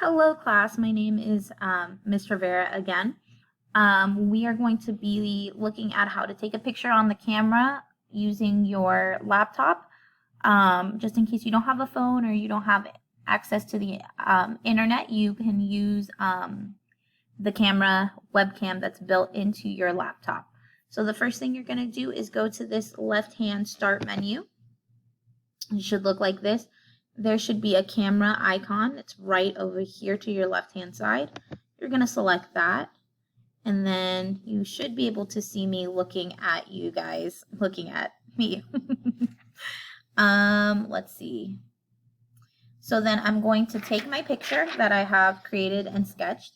Hello class, my name is Ms. Rivera again. We are going to be looking at how to take a picture on the camera using your laptop. Just in case you don't have a phone or you don't have access to the internet, you can use the camera webcam that's built into your laptop. So the first thing you're going to do is go to this left-hand start menu. It should look like this. There should be a camera icon. It's right over here to your left-hand side. You're going to select that. And then you should be able to see me looking at you guys, looking at me. Let's see. So then I'm going to take my picture that I have created and sketched,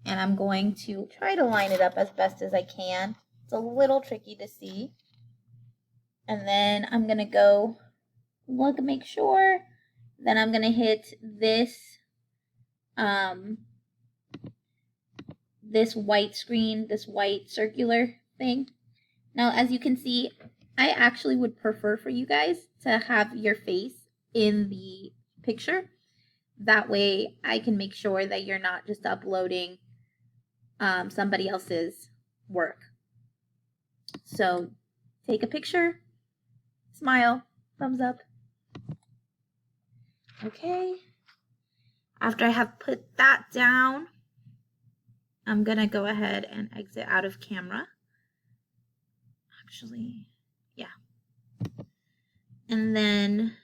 and I'm going to try to line it up as best as I can. It's a little tricky to see. And then I'm going to go look, make sure. Then I'm going to hit this this white screen, this white circular thing. Now, as you can see, I actually would prefer for you guys to have your face in the picture. That way I can make sure that you're not just uploading somebody else's work. So take a picture, smile, thumbs up. Okay, after I have put that down, I'm gonna go ahead and exit out of camera. Actually, yeah. And then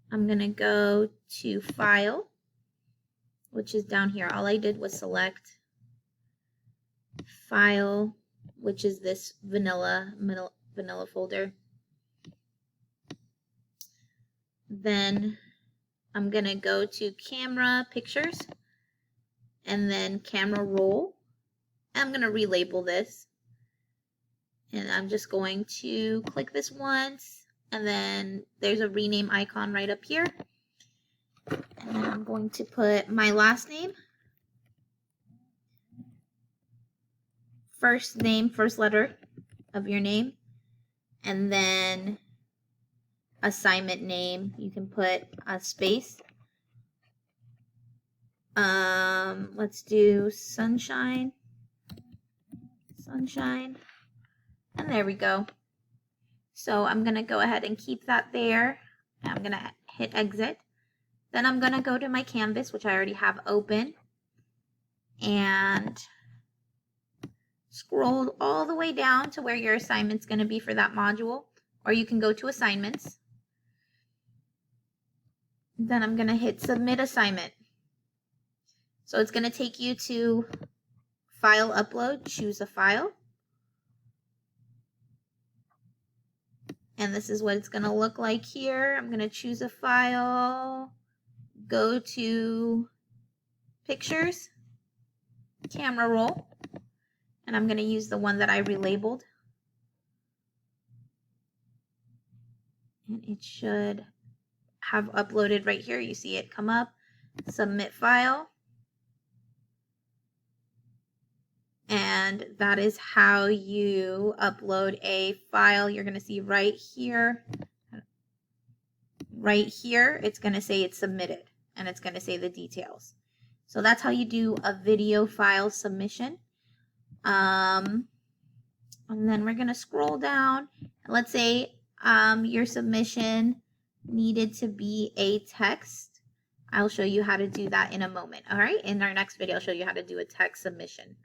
I'm gonna go to File, which is down here. All I did was select File, which is this vanilla folder. Then I'm going to go to Camera Pictures and then Camera Roll. I'm going to relabel this. And I'm just going to click this once, and then there's a rename icon right up here. And then I'm going to put my last name, first name, first letter of your name, and then assignment name. You can put a space. Let's do sunshine, and there we go. So I'm gonna go ahead and keep that there. I'm gonna hit exit. Then I'm gonna go to my canvas, which I already have open, and scroll all the way down to where your assignment's gonna be for that module, or you can go to assignments. Then I'm gonna hit submit assignment. So it's gonna take you to file upload, choose a file. And this is what it's gonna look like here. I'm gonna choose a file, go to pictures, camera roll, and I'm gonna use the one that I relabeled. And it should have uploaded right here. You see it come up, submit file. And that is how you upload a file. You're going to see right here, it's going to say it's submitted, and it's going to say the details. So that's how you do a video file submission. And then we're going to scroll down. Let's say your submission needed to be a text. I'll show you how to do that in a moment. All right, in our next video, I'll show you how to do a text submission.